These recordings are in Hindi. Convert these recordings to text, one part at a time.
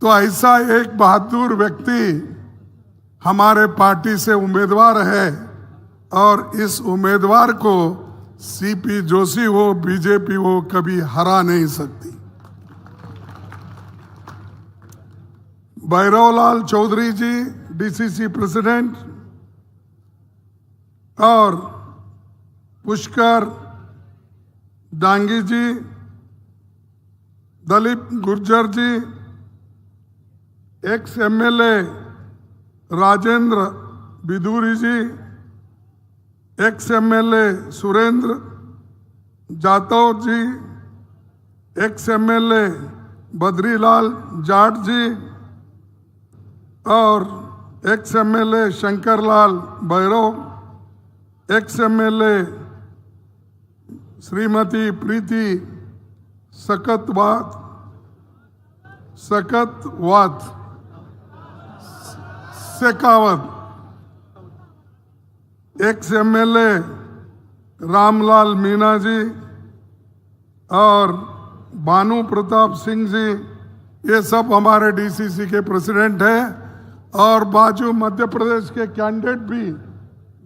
तो ऐसा एक बहादुर व्यक्ति हमारे पार्टी से उम्मीदवार है और इस उम्मीदवार को सीपी जोशी हो, बीजेपी हो, कभी हरा नहीं सकती। भैरवलाल चौधरी जी डीसीसी प्रेसिडेंट और Pushkar Dangi ji, Dalip Gurjar ji, ex MLA Rajendra Bidhuri ji, ex MLA Surendra Jatav ji, ex MLA Badrilal Jat ji और ex MLA Shankarlal Bhairav, ex MLA Shrimati Preeti Shekhawat, ex MLA Ramlal Meena ji और भानु प्रताप सिंह जी, ये सब हमारे डीसीसी के प्रेसिडेंट हैं और बाजू मध्य प्रदेश के कैंडिडेट भी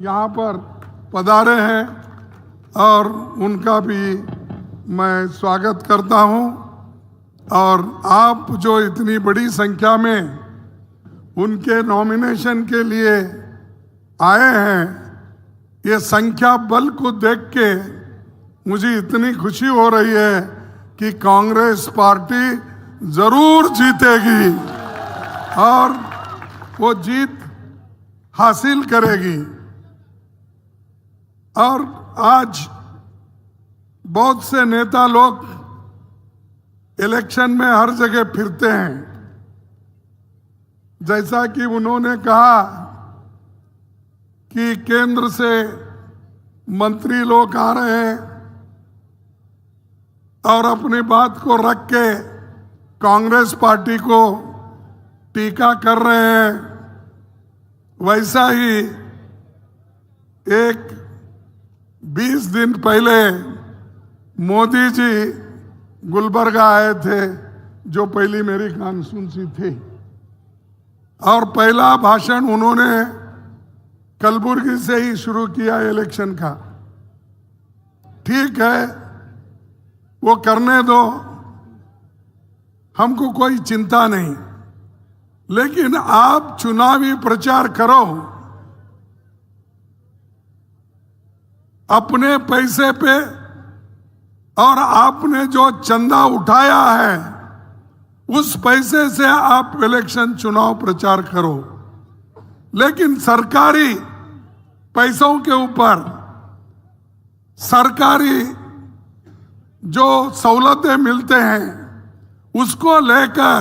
यहाँ पर पधारे हैं और उनका भी मैं स्वागत करता हूँ। और आप जो इतनी बड़ी संख्या में उनके नॉमिनेशन के लिए आए हैं, ये संख्या बल को देख के मुझे इतनी खुशी हो रही है कि कांग्रेस पार्टी जरूर जीतेगी और वो जीत हासिल करेगी। और आज बहुत से नेता लोग इलेक्शन में हर जगह फिरते हैं, जैसा कि उन्होंने कहा कि केंद्र से मंत्री लोग आ रहे हैं और अपनी बात को रख के कांग्रेस पार्टी को टीका कर रहे हैं। वैसा ही एक 20 दिन पहले मोदी जी गुलबर्गा आए थे, जो पहली मेरी कॉन्स्टिट्यूंसी थी, और पहला भाषण उन्होंने कलबुर्गी से ही शुरू किया इलेक्शन का। ठीक है, वो करने दो, हमको कोई चिंता नहीं, लेकिन आप चुनावी प्रचार करो, अपने पैसे पे, और आपने जो चंदा उठाया है उस पैसे से आप इलेक्शन चुनाव प्रचार करो। लेकिन सरकारी पैसों के ऊपर सरकारी जो सहूलतें मिलते हैं उसको लेकर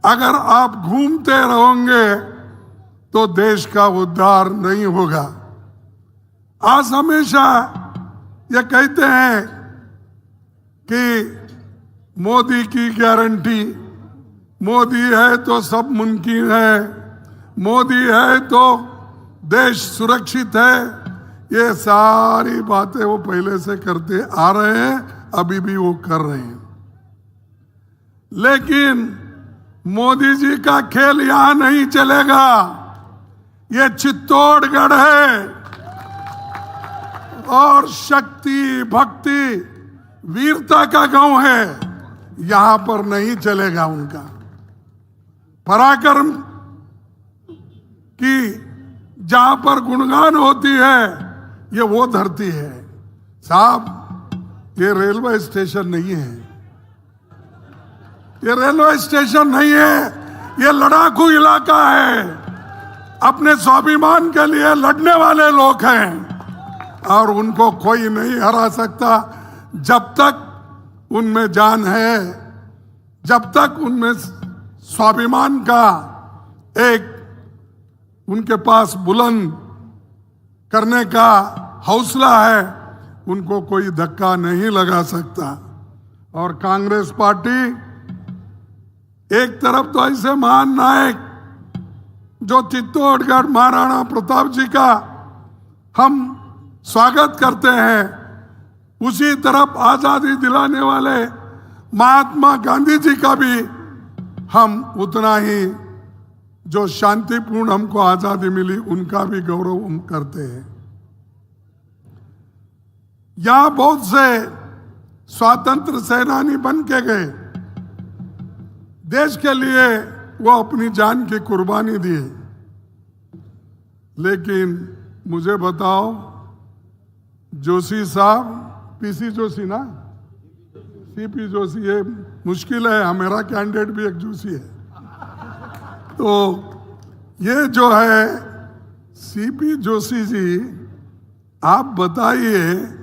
अगर आप घूमते रहोगे तो देश का उद्धार नहीं होगा। आज हमेशा ये कहते हैं कि मोदी की गारंटी, मोदी है तो सब मुमकिन है, मोदी है तो देश सुरक्षित है, ये सारी बातें वो पहले से करते आ रहे हैं, अभी भी वो कर रहे हैं। लेकिन मोदी जी का खेल यहां नहीं चलेगा। ये चित्तौड़गढ़ है और शक्ति, भक्ति, वीरता का गांव है, यहां पर नहीं चलेगा उनका। पराक्रम की जहां पर गुणगान होती है ये वो धरती है। साहब, ये रेलवे स्टेशन नहीं है, ये रेलवे स्टेशन नहीं है, ये लड़ाकू इलाका है। अपने स्वाभिमान के लिए लड़ने वाले लोग हैं और उनको कोई नहीं हरा सकता जब तक उनमें जान है, जब तक उनमें स्वाभिमान का एक उनके पास बुलंद करने का हौसला है, उनको कोई धक्का नहीं लगा सकता। और कांग्रेस पार्टी एक तरफ तो ऐसे महान नायक जो चित्तौड़गढ़ महाराणा प्रताप जी का हम स्वागत करते हैं, उसी तरफ आजादी दिलाने वाले महात्मा गांधी जी का भी हम उतना ही जो शांतिपूर्ण हमको आजादी मिली उनका भी गौरव हम करते हैं। यहां बहुत से स्वातंत्र सेनानी बन के गए, देश के लिए वो अपनी जान की कुर्बानी दी, लेकिन मुझे बताओ जोशी साहब, पीसी जोशी ना, सीपी जोशी, ये मुश्किल है, मेरा कैंडिडेट भी एक जोशी है। तो ये जो है सीपी जोशी जी, आप बताइए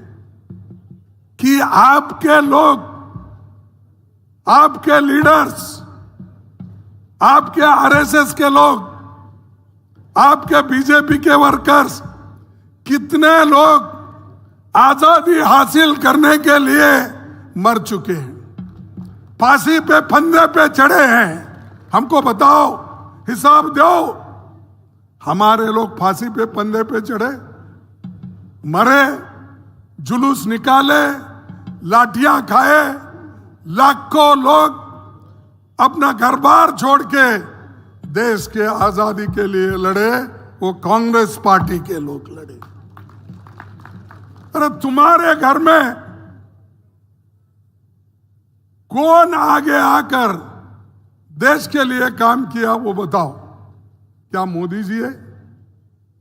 कि आपके लोग, आपके लीडर्स, आपके आरएसएस के लोग, आपके बीजेपी के वर्कर्स, कितने लोग आजादी हासिल करने के लिए मर चुके हैं, फांसी पे फंदे पे चढ़े हैं। हमको बताओ, हिसाब दो। हमारे लोग फांसी पे फंदे पे चढ़े, मरे, जुलूस निकाले, लाठियां खाए, लाखों लोग अपना घर बार छोड़ के देश के आजादी के लिए लड़े। वो कांग्रेस पार्टी के लोग लड़े। अरे तुम्हारे घर में कौन आगे आकर देश के लिए काम किया वो बताओ। क्या मोदी जी है?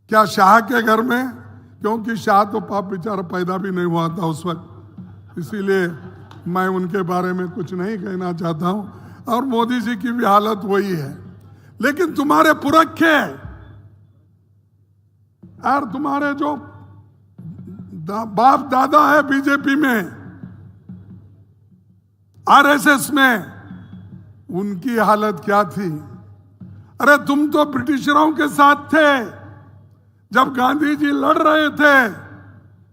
क्या शाह के घर में? क्योंकि शाह तो पाप बेचारा पैदा भी नहीं हुआ था उस वक्त, इसीलिए मैं उनके बारे में कुछ नहीं कहना चाहता हूं। और मोदी जी की भी हालत वही है। लेकिन तुम्हारे पुरखे और तुम्हारे जो बाप दादा है बीजेपी में, आरएसएस में, उनकी हालत क्या थी? अरे तुम तो ब्रिटिशरों के साथ थे। जब गांधी जी लड़ रहे थे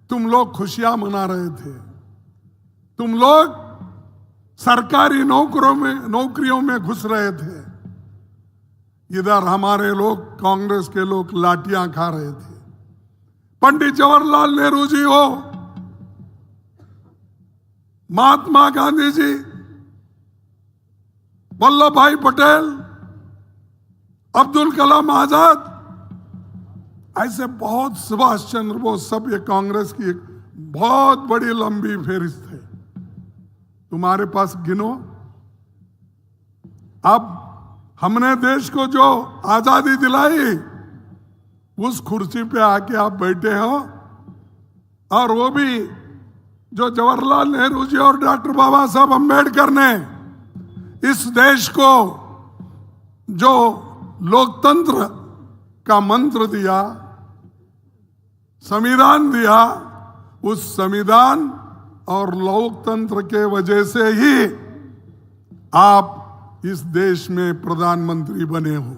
तुम लोग खुशियां मना रहे थे। तुम लोग सरकारी नौकरियों में घुस रहे थे। इधर हमारे लोग, कांग्रेस के लोग लाठियां खा रहे थे। पंडित जवाहरलाल नेहरू जी हो, महात्मा गांधी जी, वल्लभ भाई पटेल, अब्दुल कलाम आजाद, ऐसे बहुत, सुभाष चंद्र बोस, सब ये कांग्रेस की एक बहुत बड़ी लंबी फेहरिस्त है। तुम्हारे पास गिनो। अब हमने देश को जो आजादी दिलाई, उस कुर्सी पे आके आप बैठे हो, और वो भी जो जवाहरलाल नेहरू जी और डॉक्टर बाबा साहब अम्बेडकर ने इस देश को जो लोकतंत्र का मंत्र दिया, संविधान दिया, उस संविधान और लोकतंत्र के वजह से ही आप इस देश में प्रधानमंत्री बने हो।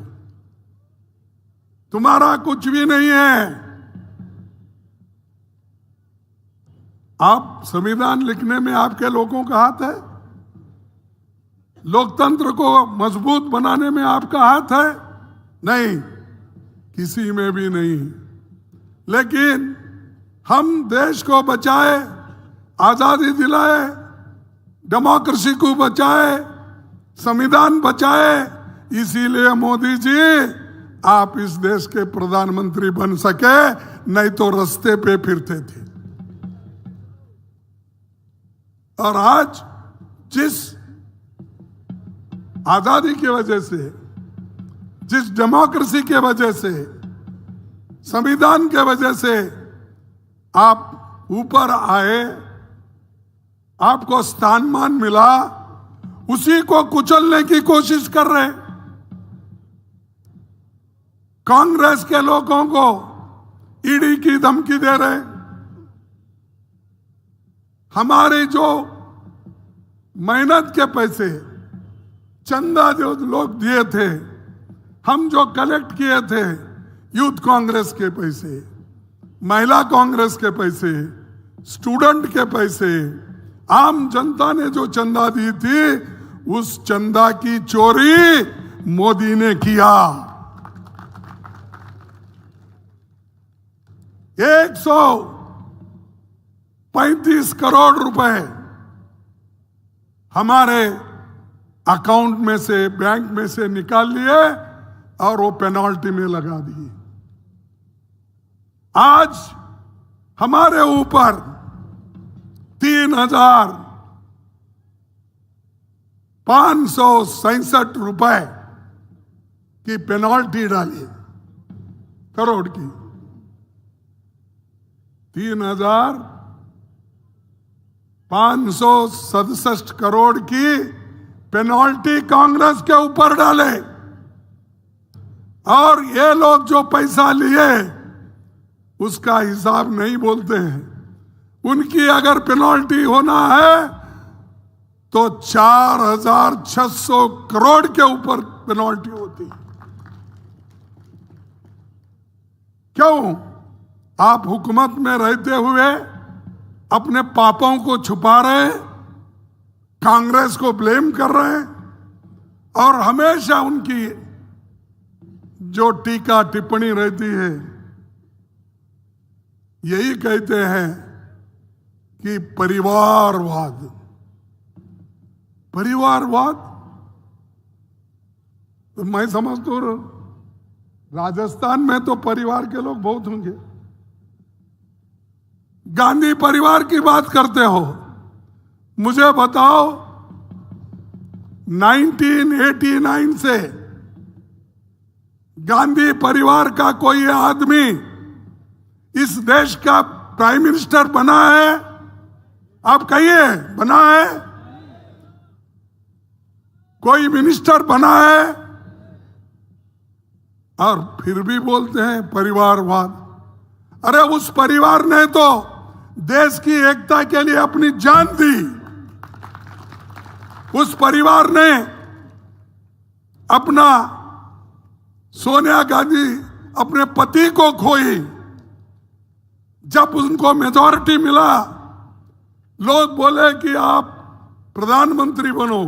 तुम्हारा कुछ भी नहीं है। आप संविधान लिखने में आपके लोगों का हाथ है, लोकतंत्र को मजबूत बनाने में आपका हाथ है? नहीं, किसी में भी नहीं। लेकिन हम देश को बचाए, आजादी दिलाए, डेमोक्रेसी को बचाए, संविधान बचाए, इसीलिए मोदी जी आप इस देश के प्रधानमंत्री बन सके, नहीं तो रास्ते पे फिरते थे। और आज जिस आजादी की वजह से, जिस डेमोक्रेसी के वजह से, संविधान के वजह से आप ऊपर आए, आपको स्थान-मान मिला, उसी को कुचलने की कोशिश कर रहे। कांग्रेस के लोगों को ईडी की धमकी दे रहे। हमारे जो मेहनत के पैसे, चंदा जो लोग दिए थे, हम जो कलेक्ट किए थे, यूथ कांग्रेस के पैसे, महिला कांग्रेस के पैसे, स्टूडेंट के पैसे, आम जनता ने जो चंदा दी थी, उस चंदा की चोरी मोदी ने किया। 135 करोड़ रुपए हमारे अकाउंट में से, बैंक में से निकाल लिए और वो पेनल्टी में लगा दिए। आज हमारे ऊपर 3,567 रुपए की पेनल्टी डाली, करोड़ की। 3,567 करोड़ की पेनल्टी कांग्रेस के ऊपर डाले। और ये लोग जो पैसा लिए उसका हिसाब नहीं बोलते हैं। उनकी अगर पेनल्टी होना है तो 4,600 करोड़ के ऊपर पेनल्टी होती है। क्यों? आप हुकूमत में रहते हुए अपने पापों को छुपा रहे हैं, कांग्रेस को ब्लेम कर रहे हैं और हमेशा उनकी जो टीका टिप्पणी रहती है यही कहते हैं कि परिवारवाद। तो मैं समझता हूं राजस्थान में तो परिवार के लोग बहुत होंगे। गांधी परिवार की बात करते हो, मुझे बताओ 1989 से गांधी परिवार का कोई आदमी इस देश का प्राइम मिनिस्टर बना है? आप कहिए, बना है? कोई मिनिस्टर बना है? और फिर भी बोलते हैं परिवारवाद। अरे उस परिवार ने तो देश की एकता के लिए अपनी जान दी। उस परिवार ने अपना सोनिया गांधी अपने पति को खोई। जब उनको मेजॉरिटी मिला, लोग बोले कि आप प्रधानमंत्री बनो,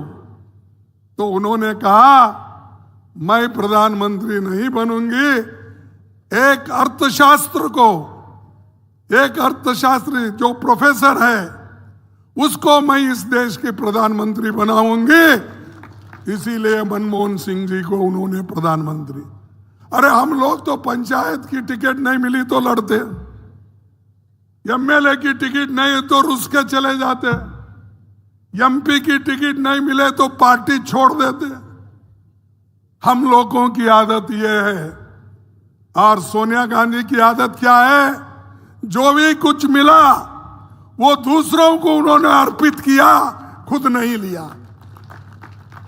तो उन्होंने कहा मैं प्रधानमंत्री नहीं बनूंगी। एक अर्थशास्त्री जो प्रोफेसर है उसको मैं इस देश के प्रधानमंत्री बनाऊंगी। इसीलिए मनमोहन सिंह जी को उन्होंने प्रधानमंत्री। अरे हम लोग तो पंचायत की टिकट नहीं मिली तो लड़ते, एमएलए की टिकट नहीं तो रुस के चले जाते, एमपी की टिकट नहीं मिले तो पार्टी छोड़ देते। हम लोगों की आदत यह है। और सोनिया गांधी की आदत क्या है? जो भी कुछ मिला वो दूसरों को उन्होंने अर्पित किया, खुद नहीं लिया।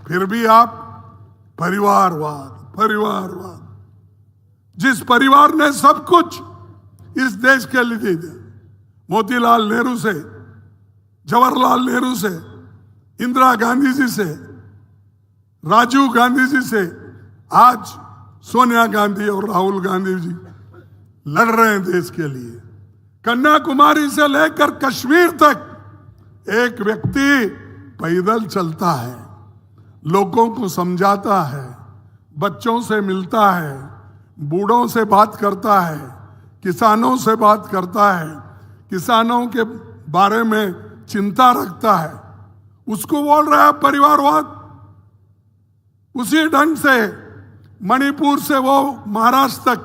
फिर भी आप परिवारवाद। जिस परिवार ने सब कुछ इस देश के लिए दिया, मोतीलाल नेहरू से, जवाहरलाल नेहरू से, इंदिरा गांधी जी से, राजीव गांधी जी से, आज सोनिया गांधी और राहुल गांधी जी लड़ रहे हैं देश के लिए। कन्याकुमारी से लेकर कश्मीर तक एक व्यक्ति पैदल चलता है, लोगों को समझाता है, बच्चों से मिलता है, बूढ़ों से बात करता है, किसानों से बात करता है, किसानों के बारे में चिंता रखता है। उसको बोल रहा है परिवारवाद। उसी ढंग से मणिपुर से वो महाराष्ट्र तक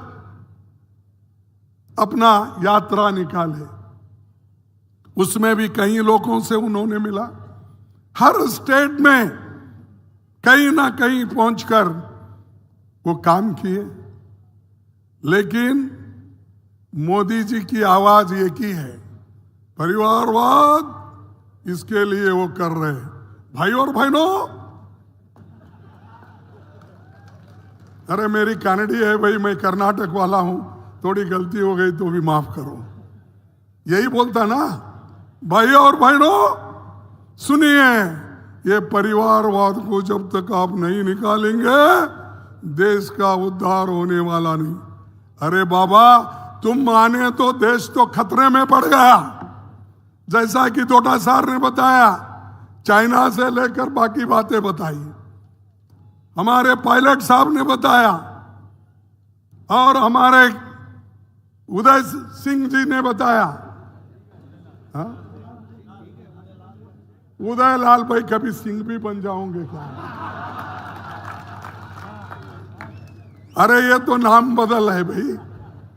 अपना यात्रा निकाले, उसमें भी कई लोगों से उन्होंने मिला। हर स्टेट में कहीं ना कहीं पहुंचकर वो काम किए। लेकिन मोदी जी की आवाज एक ही है, परिवारवाद। इसके लिए वो कर रहे हैं। भाई और बहनों, अरे मेरी कनाडी है भाई, मैं कर्नाटक वाला हूं, थोड़ी गलती हो गई तो भी माफ करो। यही बोलता ना, भाई और बहनों सुनिए, ये परिवारवाद को जब तक आप नहीं निकालेंगे देश का उद्धार होने वाला नहीं। अरे बाबा, तुम माने तो देश तो खतरे में पड़ गया। जैसा कि डोटा सार ने बताया, चाइना से लेकर बाकी बातें बताई, हमारे पायलट साहब ने बताया, और हमारे उदय सिंह जी ने बताया। उदय लाल भाई कभी सिंह भी बन जाओगे क्या? अरे ये तो नाम बदल है भाई।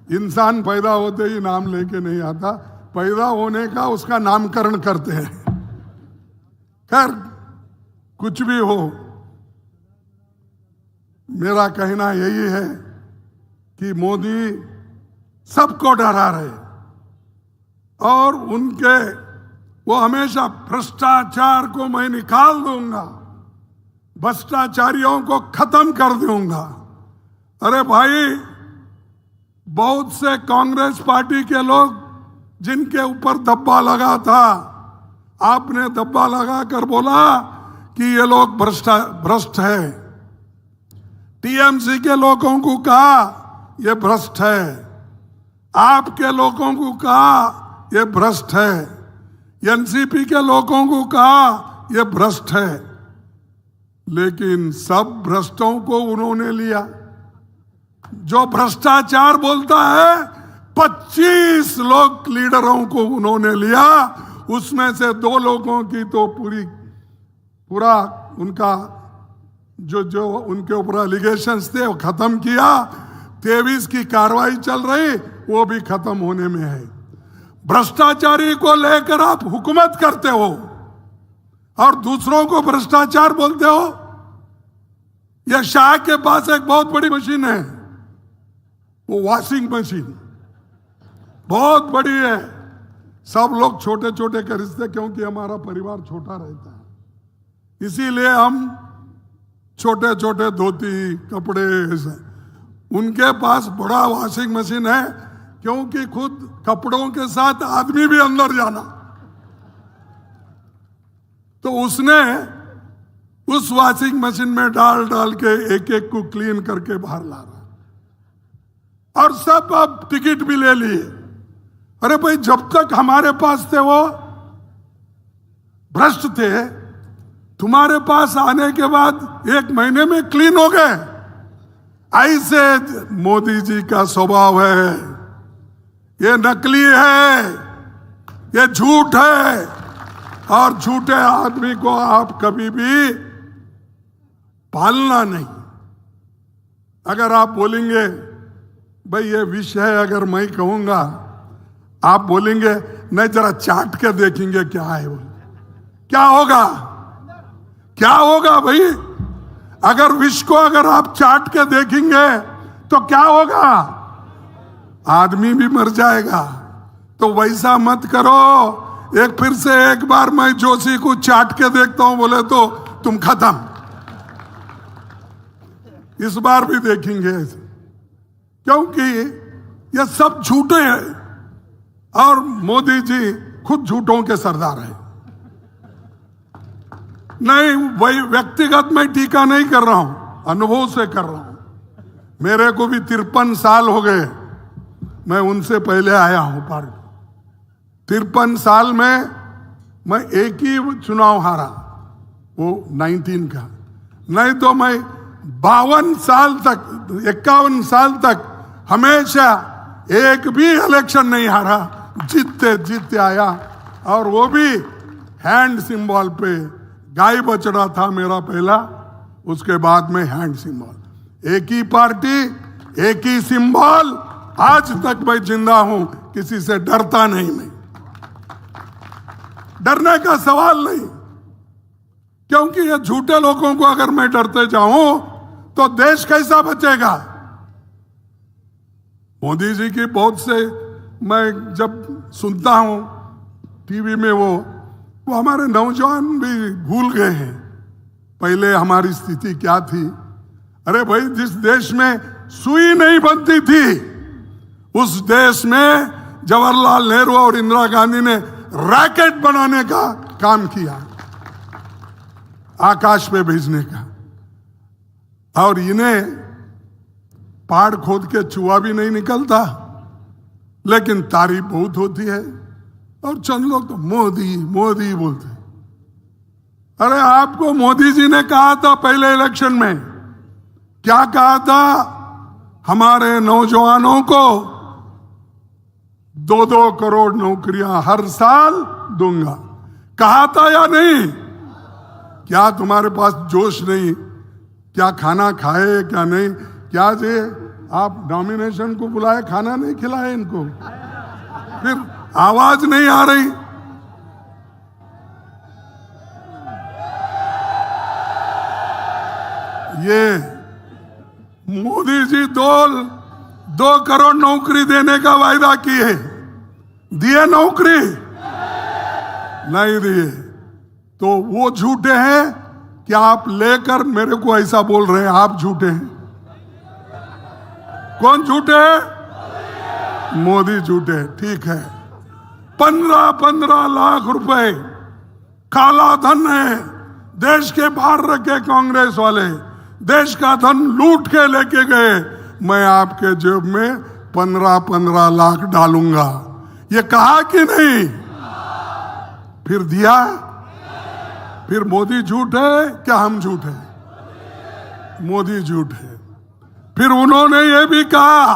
इंसान पैदा होते ही नाम लेके नहीं आता, पैदा होने का उसका नामकरण करते हैं। खैर कुछ भी हो, मेरा कहना यही है कि मोदी सबको डरा रहे और उनके वो हमेशा भ्रष्टाचार को मैं निकाल दूंगा, भ्रष्टाचारियों को खत्म कर दूंगा। अरे भाई, बहुत से कांग्रेस पार्टी के लोग जिनके ऊपर दब्बा लगा था, आपने दब्बा लगाकर बोला कि ये लोग भ्रष्ट है। टीएमसी के लोगों को कहा ये भ्रष्ट है, आपके लोगों को कहा ये भ्रष्ट है, एनसीपी के लोगों को कहा ये भ्रष्ट है, लेकिन सब भ्रष्टों को उन्होंने लिया। जो भ्रष्टाचार बोलता है 25 लोग लीडरों को उन्होंने लिया, उसमें से 2 लोगों की तो पूरा उनका जो उनके ऊपर एलिगेशंस थे वो खत्म किया। 23 की कार्रवाई चल रही, वो भी खत्म होने में है। भ्रष्टाचारी को लेकर आप हुकूमत करते हो और दूसरों को भ्रष्टाचार बोलते हो। यह शाह के पास एक बहुत बड़ी मशीन है, वो वॉशिंग मशीन बहुत बड़ी है। सब लोग छोटे छोटे खरीदते क्योंकि हमारा परिवार छोटा रहता है, इसीलिए हम छोटे छोटे धोती कपड़े, उनके पास बड़ा वॉशिंग मशीन है क्योंकि खुद कपड़ों के साथ आदमी भी अंदर जाना। तो उसने उस वॉशिंग मशीन में डाल डाल के एक एक को क्लीन करके बाहर ला रहा, और सब अब टिकट भी ले लिए। अरे भाई, जब तक हमारे पास थे वो भ्रष्ट थे, तुम्हारे पास आने के बाद 1 महीने में क्लीन हो गए। ऐसे मोदी जी का स्वभाव है, ये नकली है, ये झूठ है, और झूठे आदमी को आप कभी भी पालना नहीं। अगर आप बोलेंगे भाई ये विष है, अगर मैं कहूंगा, आप बोलेंगे नहीं जरा चाट के देखेंगे क्या है वो, क्या होगा? क्या होगा भाई? अगर विष को अगर आप चाट के देखेंगे तो क्या होगा? आदमी भी मर जाएगा। तो वैसा मत करो। फिर से एक बार मैं जोशी को चाट के देखता हूं बोले तो तुम खत्म। इस बार भी देखेंगे, क्योंकि ये सब झूठे हैं और मोदी जी खुद झूठों के सरदार हैं। नहीं, वही व्यक्तिगत मैं टीका नहीं कर रहा हूं, अनुभव से कर रहा हूं। मेरे को भी 53 साल हो गए, मैं उनसे पहले आया हूं पार्टी। 53 साल में मैं एक ही चुनाव हारा, वो 19 का। नहीं तो मैं 52 साल तक, 51 साल तक हमेशा एक भी इलेक्शन नहीं हारा, जीतते जीतते आया। और वो भी हैंड सिंबल पे, गाय बछड़ा था मेरा पहला, उसके बाद में हैंड सिंबल। एक ही पार्टी, एक ही सिंबल, आज तक मैं जिंदा हूं, किसी से डरता नहीं। मैं डरने का सवाल नहीं, क्योंकि ये झूठे लोगों को अगर मैं डरते जाऊं तो देश कैसा बचेगा? मोदी जी की बहुत से मैं जब सुनता हूं टीवी में, वो हमारे नौजवान भी भूल गए हैं पहले हमारी स्थिति क्या थी। अरे भाई, जिस देश में सुई नहीं बनती थी, उस देश में जवाहरलाल नेहरू और इंदिरा गांधी ने रॉकेट बनाने का काम किया, आकाश पे भेजने का। और इन्हें पहाड़ खोद के चूहा भी नहीं निकलता, लेकिन तारीफ बहुत होती है। और चंद लोग तो मोदी मोदी बोलते। अरे आपको मोदी जी ने कहा था पहले इलेक्शन में, क्या कहा था? हमारे नौजवानों को 2-2 करोड़ नौकरियां हर साल दूंगा। कहा था या नहीं? क्या तुम्हारे पास जोश नहीं? क्या खाना खाए क्या नहीं? क्या जे आप नॉमिनेशन को बुलाए, खाना नहीं खिलाए इनको? फिर आवाज नहीं आ रही। ये मोदी जी 2 करोड़ नौकरी देने का वायदा किए, दिए नौकरी? नहीं दिए। तो वो झूठे हैं कि आप लेकर मेरे को ऐसा बोल रहे हैं? आप झूठे हैं। कौन झूठे हैं? मोदी झूठे हैं। ठीक है, 15 लाख रुपए काला धन है, देश के बाहर रखे कांग्रेस वाले, देश का धन लूट के लेके गए। मैं आपके जेब में 15 लाख डालूंगा, ये कहा कि नहीं? फिर दिया? फिर मोदी झूठ है क्या हम झूठ है? मोदी झूठ है। फिर उन्होंने ये भी कहा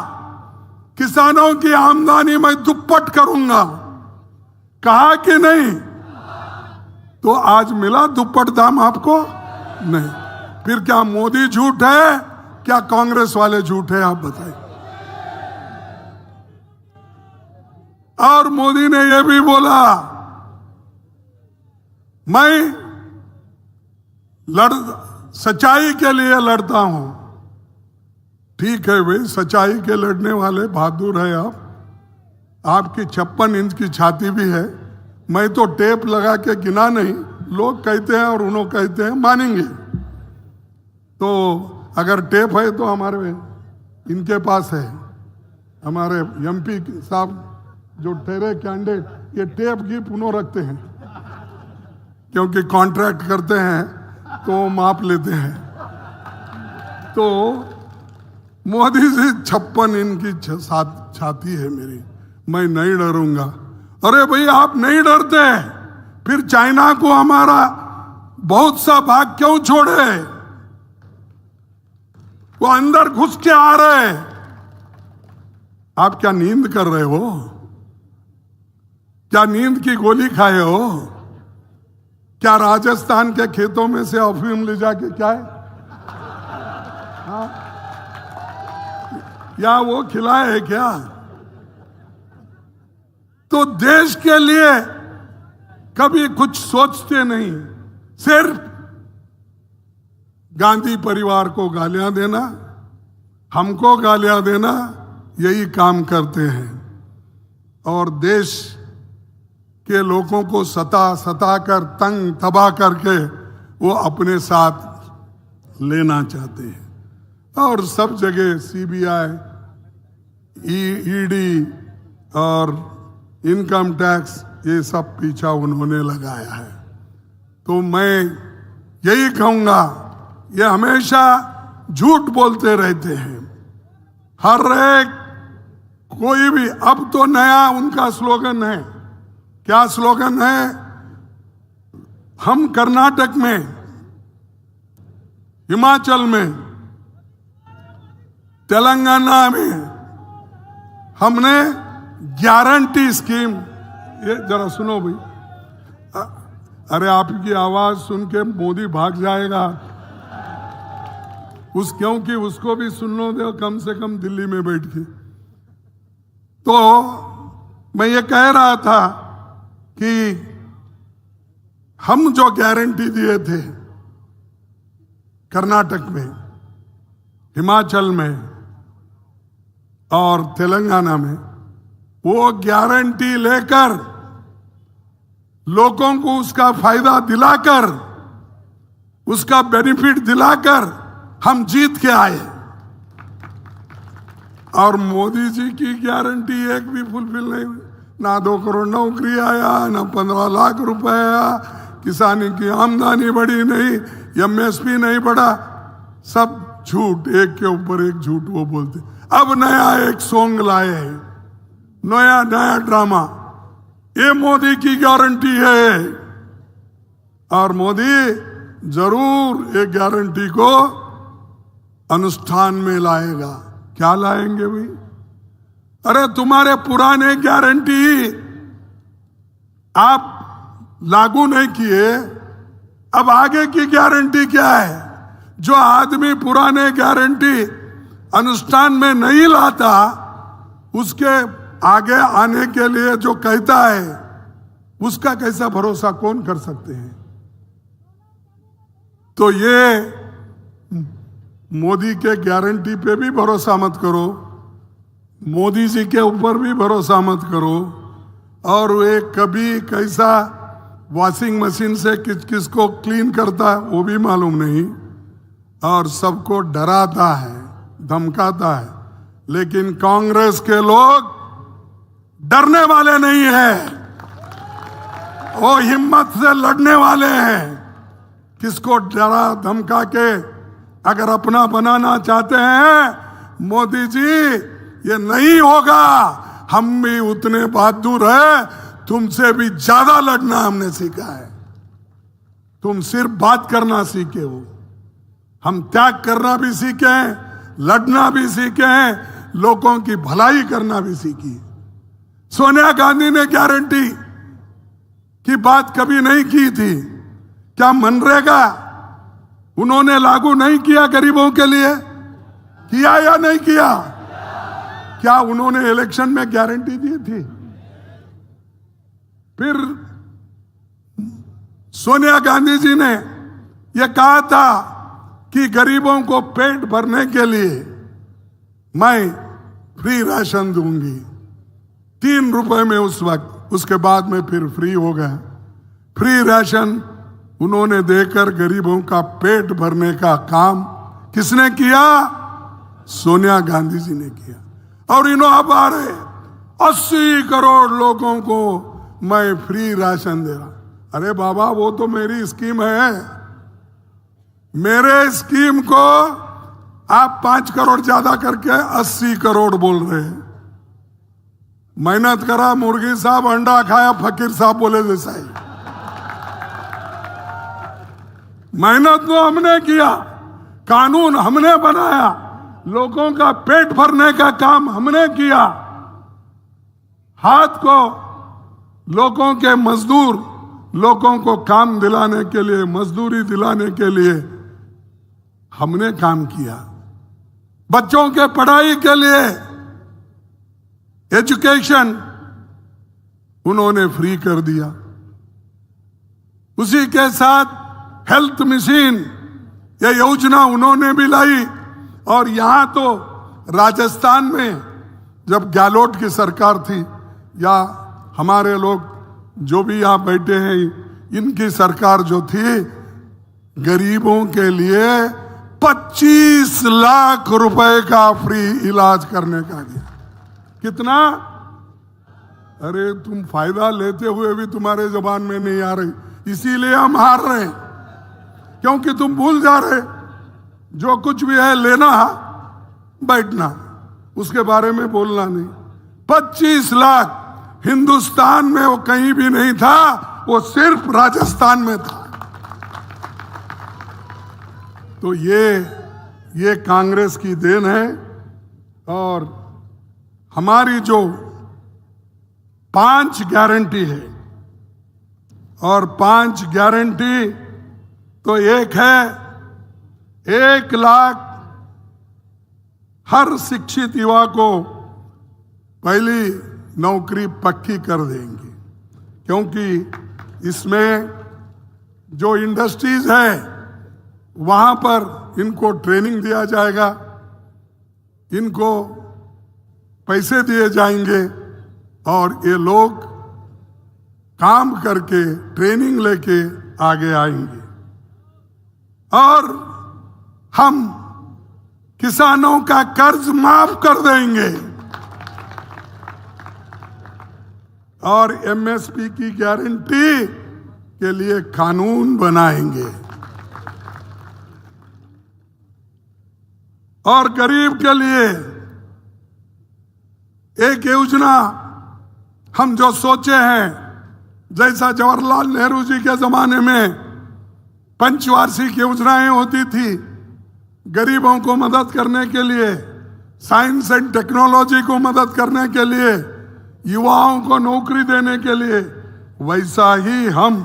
किसानों की आमदनी मैं दुप्पट करूंगा, कहा कि नहीं? तो आज मिला दुप्पट दाम आपको? नहीं। फिर क्या मोदी झूठ है क्या कांग्रेस वाले झूठ है? आप बताइए। और मोदी ने यह भी बोला मैं सच्चाई के लिए लड़ता हूं। ठीक है भाई, सच्चाई के लड़ने वाले बहादुर है आप। आपकी 56 इंच की छाती भी है। मैं तो टेप लगा के गिना नहीं, लोग कहते हैं और उन्होंने कहते हैं, मानेंगे। तो अगर टेप है तो हमारे इनके पास है, हमारे एमपी साहब जो ठहरे कैंडिडेट, ये टेप की पुनः रखते हैं क्योंकि कॉन्ट्रैक्ट करते हैं तो माप लेते हैं। तो मोदी जी 56 इंच की छाती है मेरी, मैं नहीं डरूंगा। अरे भाई आप नहीं डरते, फिर चाइना को हमारा बहुत सा भाग क्यों छोड़े? वो अंदर घुस के आ रहे। आप क्या नींद कर रहे हो? क्या नींद की गोली खाए हो? क्या राजस्थान के खेतों में से अफीम ले जाके क्या है? हाँ? या वो खिलाए है क्या? तो देश के लिए कभी कुछ सोचते नहीं, सिर्फ गांधी परिवार को गालियां देना, हमको गालियां देना, यही काम करते हैं। और देश के लोगों को सता कर तंग तबाह करके वो अपने साथ लेना चाहते हैं। और सब जगह सीबीआई, ईडी और इनकम टैक्स, ये सब पीछा उन्होंने लगाया है। तो मैं यही कहूंगा, ये हमेशा झूठ बोलते रहते हैं हर एक कोई भी। अब तो नया उनका स्लोगन है, क्या स्लोगन है? हम कर्नाटक में, हिमाचल में, तेलंगाना में हमने गारंटी स्कीम, ये जरा सुनो भाई। अरे आपकी आवाज सुन के मोदी भाग जाएगा, क्योंकि उसको भी सुनने दो कम से कम दिल्ली में बैठ के। तो मैं ये कह रहा था कि हम जो गारंटी दिए थे कर्नाटक में, हिमाचल में और तेलंगाना में, वो गारंटी लेकर लोगों को उसका फायदा दिलाकर, उसका बेनिफिट दिलाकर हम जीत के आए। और मोदी जी की गारंटी एक भी फुलफिल नहीं हुई। ना 2 करोड़ नौकरी आया, ना 15 लाख रुपए आया, किसानी की आमदनी बढ़ी नहीं, एमएसपी नहीं बढ़ा। सब झूठ, एक के ऊपर एक झूठ वो बोलते। अब नया एक सॉन्ग लाए हैं, नया ड्रामा, ये मोदी की गारंटी है। और मोदी जरूर एक गारंटी को अनुष्ठान में लाएगा। क्या लाएंगे भाई? अरे तुम्हारे पुराने गारंटी आप लागू नहीं किए, अब आगे की गारंटी क्या है? जो आदमी पुराने गारंटी अनुष्ठान में नहीं लाता, उसके आगे आने के लिए जो कहता है, उसका कैसा भरोसा कौन कर सकते हैं? तो ये मोदी के गारंटी पे भी भरोसा मत करो, मोदी जी के ऊपर भी भरोसा मत करो, और वे कभी कैसा वॉशिंग मशीन से किसको क्लीन करता है वो भी मालूम नहीं, और सबको डराता है, धमकाता है। लेकिन कांग्रेस के लोग डरने वाले नहीं है, वो हिम्मत से लड़ने वाले हैं। किसको डरा धमका के अगर अपना बनाना चाहते हैं, मोदी जी ये नहीं होगा। हम भी उतने बहादुर है, तुमसे भी ज्यादा लड़ना हमने सीखा है। तुम सिर्फ बात करना सीखे हो, हम त्याग करना भी सीखे हैं, लड़ना भी सीखे हैं, लोगों की भलाई करना भी सीखी। सोनिया गांधी ने गारंटी की बात कभी नहीं की थी। क्या मनरेगा उन्होंने लागू नहीं किया गरीबों के लिए? किया या नहीं किया? क्या उन्होंने इलेक्शन में गारंटी दी थी? फिर सोनिया गांधी जी ने यह कहा था कि गरीबों को पेट भरने के लिए मैं फ्री राशन दूंगी, 3 रुपए में उस वक्त, उसके बाद में फिर फ्री हो गया। फ्री राशन उन्होंने देकर गरीबों का पेट भरने का काम किसने किया? सोनिया गांधी जी ने किया। और इन्होंने अब आ रहे 80 करोड़ लोगों को मैं फ्री राशन दे रहा। अरे बाबा, वो तो मेरी स्कीम है, मेरे स्कीम को आप 5 करोड़ ज्यादा करके 80 करोड़ बोल रहे हैं। मेहनत करा मुर्गी साहब, अंडा खाया फकीर साहब बोले जैसा ही। मेहनत तो हमने किया, कानून हमने बनाया, लोगों का पेट भरने का काम हमने किया। हाथ को लोगों के मजदूर, लोगों को काम दिलाने के लिए, मजदूरी दिलाने के लिए हमने काम किया। बच्चों के पढ़ाई के लिए एजुकेशन उन्होंने फ्री कर दिया। उसी के साथ हेल्थ मिशन, यह योजना उन्होंने भी लाई। और यहां तो राजस्थान में जब गहलोत की सरकार थी, या हमारे लोग जो भी यहां बैठे हैं, इनकी सरकार जो थी, गरीबों के लिए 25 लाख रुपए का फ्री इलाज करने का दिया। कितना? अरे तुम फायदा लेते हुए भी तुम्हारे जबान में नहीं आ रही, इसीलिए हम हार रहे हैं, क्योंकि तुम भूल जा रहे। जो कुछ भी है लेना, बैठना, उसके बारे में बोलना नहीं। 25 लाख हिंदुस्तान में वो कहीं भी नहीं था, वो सिर्फ राजस्थान में था। तो ये कांग्रेस की देन है। और हमारी जो 5 गारंटी है, और 5 गारंटी तो एक है 1 लाख हर शिक्षित युवा को पहली नौकरी पक्की कर देंगे, क्योंकि इसमें जो इंडस्ट्रीज है वहां पर इनको ट्रेनिंग दिया जाएगा, इनको पैसे दिए जाएंगे, और ये लोग काम करके ट्रेनिंग लेके आगे आएंगे। और हम किसानों का कर्ज माफ कर देंगे, और एमएसपी की गारंटी के लिए कानून बनाएंगे। और गरीब के लिए एक योजना हम जो सोचे हैं, जैसा जवाहरलाल नेहरू जी के जमाने में पंचवार्षिक योजनाएं होती थी गरीबों को मदद करने के लिए, साइंस एंड टेक्नोलॉजी को मदद करने के लिए, युवाओं को नौकरी देने के लिए, वैसा ही हम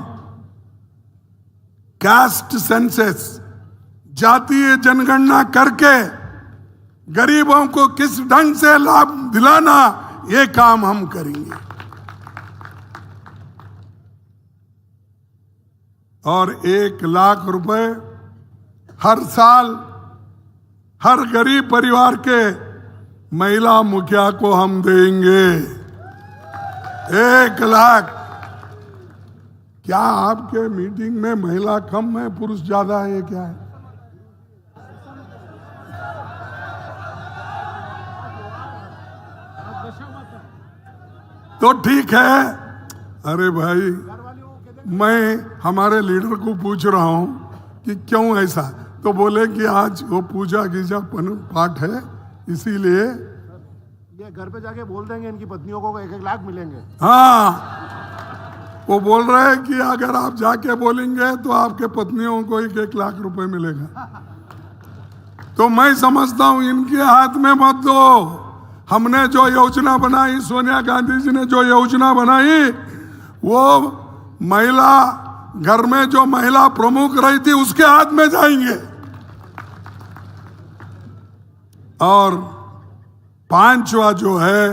कास्ट सेंसस, जातीय जनगणना करके गरीबों को किस ढंग से लाभ दिलाना, ये काम हम करेंगे। और 1 लाख रुपए हर साल हर गरीब परिवार के महिला मुखिया को हम देंगे। 1 लाख। क्या आपके मीटिंग में महिला कम है, पुरुष ज्यादा है, क्या है? तो ठीक है। अरे भाई, मैं हमारे लीडर को पूछ रहा हूं कि क्यों ऐसा, तो बोले कि आज वो पूजा गीजा पाठ है, इसीलिए ये घर पे जाके बोल देंगे इनकी पत्नियों को 1-1 लाख मिलेंगे। हाँ, वो बोल रहे हैं कि अगर आप जाके बोलेंगे तो आपके पत्नियों को 1-1 लाख रुपए मिलेगा। तो मैं समझता हूं इनके हाथ में मत दो। हमने जो योजना बनाई, सोनिया गांधी जी ने जो योजना बनाई, वो महिला, घर में जो महिला प्रमुख रही थी उसके हाथ में जाएंगे। और 5वां जो है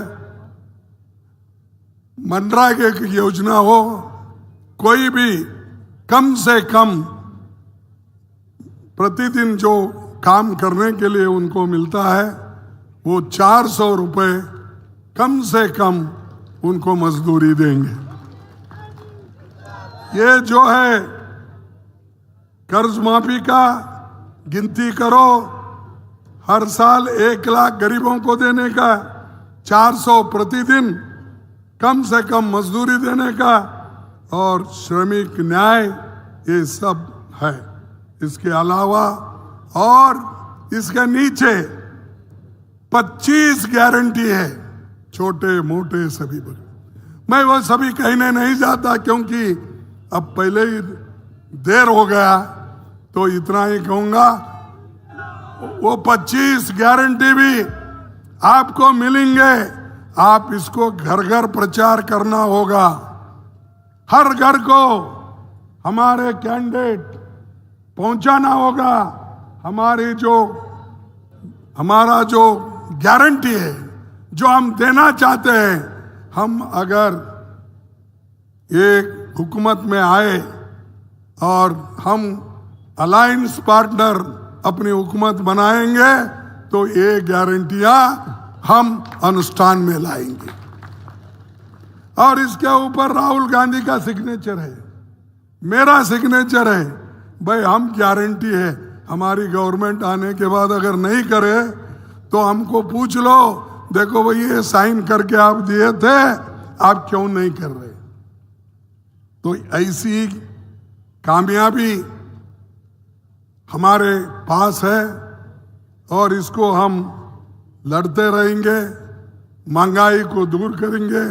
मनरेगा की योजना हो, कोई भी कम से कम प्रतिदिन जो काम करने के लिए उनको मिलता है, वो 400 रुपए कम से कम उनको मजदूरी देंगे। ये जो है कर्ज माफी का गिनती करो, हर साल 1 लाख गरीबों को देने का, 400 प्रतिदिन कम से कम मजदूरी देने का, और श्रमिक न्याय, ये सब है। इसके अलावा और इसके नीचे 25 गारंटी है, छोटे मोटे सभी। मैं वो सभी कहने नहीं जाता क्योंकि अब पहले ही देर हो गया, तो इतना ही कहूंगा, वो 25 गारंटी भी आपको मिलेंगे। आप इसको घर घर प्रचार करना होगा, हर घर को हमारे कैंडिडेट पहुंचाना होगा। हमारा जो गारंटी है, जो हम देना चाहते हैं, हम अगर एक हुकूमत में आए और हम अलायंस पार्टनर अपनी हुकूमत बनाएंगे, तो ये गारंटियां हम अनुष्ठान में लाएंगे। और इसके ऊपर राहुल गांधी का सिग्नेचर है, मेरा सिग्नेचर है। भाई, हम गारंटी है, हमारी गवर्नमेंट आने के बाद अगर नहीं करे तो हमको पूछ लो, देखो भाई ये साइन करके आप दिए थे, आप क्यों नहीं कर रहे? तो ऐसी कामयाबी हमारे पास है और इसको हम लड़ते रहेंगे। महंगाई को दूर करेंगे,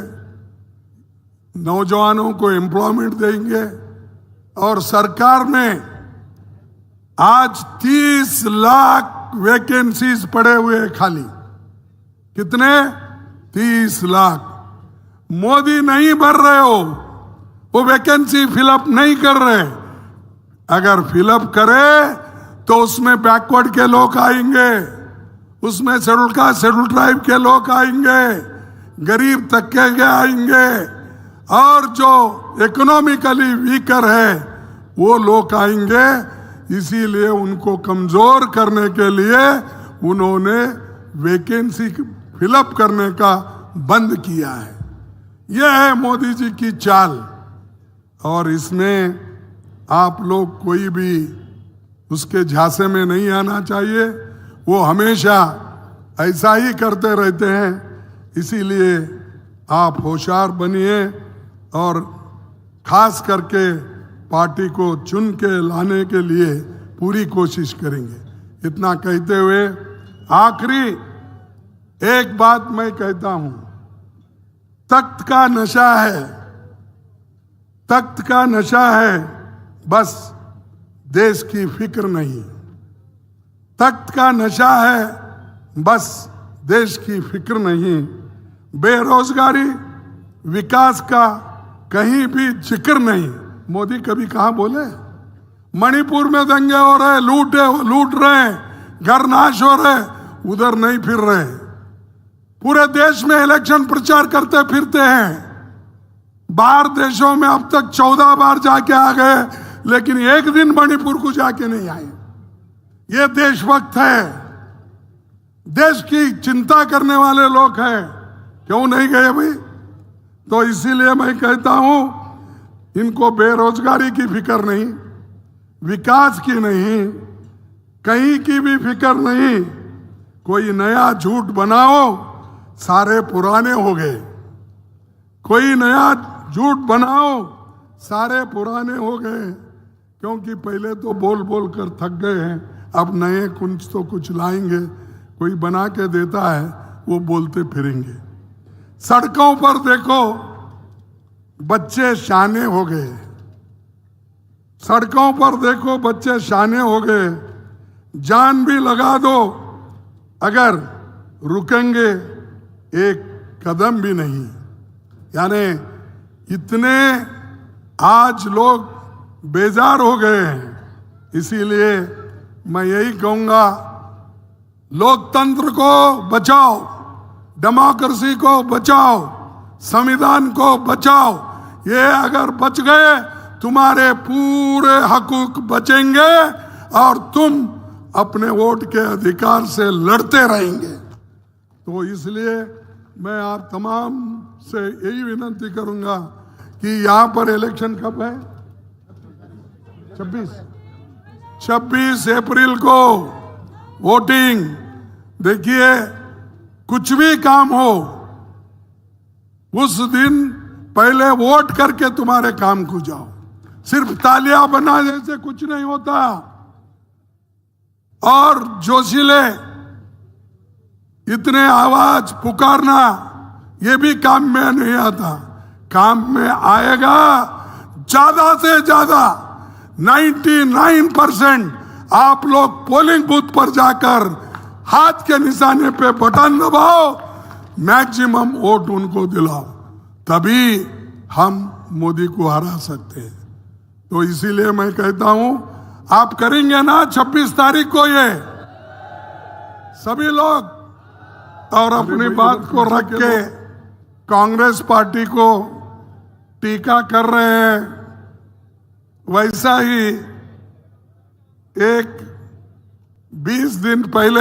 नौजवानों को एम्प्लॉयमेंट देंगे। और सरकार ने आज 30 लाख वैकेंसीज पड़े हुए हैं खाली। कितने? 30 लाख। मोदी नहीं भर रहे हो, वो वैकेंसी फिलअप नहीं कर रहे। अगर फिलअप करे तो उसमें बैकवर्ड के लोग आएंगे, उसमें शेड्यूल कास्ट शेड्यूल ट्राइब के लोग आएंगे, गरीब तबके के आएंगे, और जो इकोनॉमिकली वीकर है वो लोग आएंगे। इसीलिए उनको कमजोर करने के लिए उन्होंने वैकेंसी फिलअप करने का बंद किया है। यह है मोदी जी की चाल। और इसमें आप लोग कोई भी उसके झांसे में नहीं आना चाहिए। वो हमेशा ऐसा ही करते रहते हैं। इसीलिए आप होशियार बनिए और खास करके पार्टी को चुन के लाने के लिए पूरी कोशिश करेंगे। इतना कहते हुए आखिरी एक बात मैं कहता हूं, तख्त का नशा है, तख्त का नशा है, बस देश की फिक्र नहीं। तख्त का नशा है, बस देश की फिक्र नहीं। बेरोजगारी, विकास का कहीं भी जिक्र नहीं। मोदी कभी कहा बोले? मणिपुर में दंगे हो रहे, लूट रहे, घर नाश हो रहे, उधर नहीं फिर रहे। पूरे देश में इलेक्शन प्रचार करते फिरते हैं। बाहर देशों में अब तक 14 बार जाके आ गए, लेकिन एक दिन मणिपुर को जाके नहीं आए। ये देशभक्त है, देश की चिंता करने वाले लोग हैं, क्यों नहीं गए भाई? तो इसीलिए मैं कहता हूं, इनको बेरोजगारी की फिक्र नहीं, विकास की नहीं, कहीं की भी फिक्र नहीं। कोई नया झूठ बनाओ, सारे पुराने हो गए। कोई नया झूठ बनाओ, सारे पुराने हो गए। क्योंकि पहले तो बोल बोल कर थक गए हैं, अब नए कुछ लाएंगे। कोई बना के देता है, वो बोलते फिरेंगे। सड़कों पर देखो, बच्चे शाने हो गए। सड़कों पर देखो, बच्चे शाने हो गए। जान भी लगा दो, अगर रुकेंगे एक कदम भी नहीं। यानी इतने आज लोग बेजार हो गए हैं। इसीलिए मैं यही कहूंगा, लोकतंत्र को बचाओ, डेमोक्रेसी को बचाओ, संविधान को बचाओ। ये अगर बच गए, तुम्हारे पूरे हकूक बचेंगे और तुम अपने वोट के अधिकार से लड़ते रहेंगे। तो इसलिए मैं आप तमाम से यही विनती करूंगा कि यहां पर इलेक्शन कब है? 26 अप्रैल को वोटिंग। देखिए, कुछ भी काम हो, उस दिन पहले वोट करके तुम्हारे काम को जाओ। सिर्फ तालियां बनाने से कुछ नहीं होता। और जोशीले इतने आवाज पुकारना, ये भी काम में नहीं आता। काम में आएगा ज्यादा से ज्यादा 99% आप लोग पोलिंग बूथ पर जाकर हाथ के निशाने पे बटन दबाओ, मैक्सिमम वोट उनको दिलाओ, तभी हम मोदी को हरा सकते हैं। तो इसीलिए मैं कहता हूं, आप करेंगे ना 26 तारीख को ये सभी लोग? और अपनी बात को रख के कांग्रेस पार्टी को टीका कर रहे हैं, वैसा ही एक 20 दिन पहले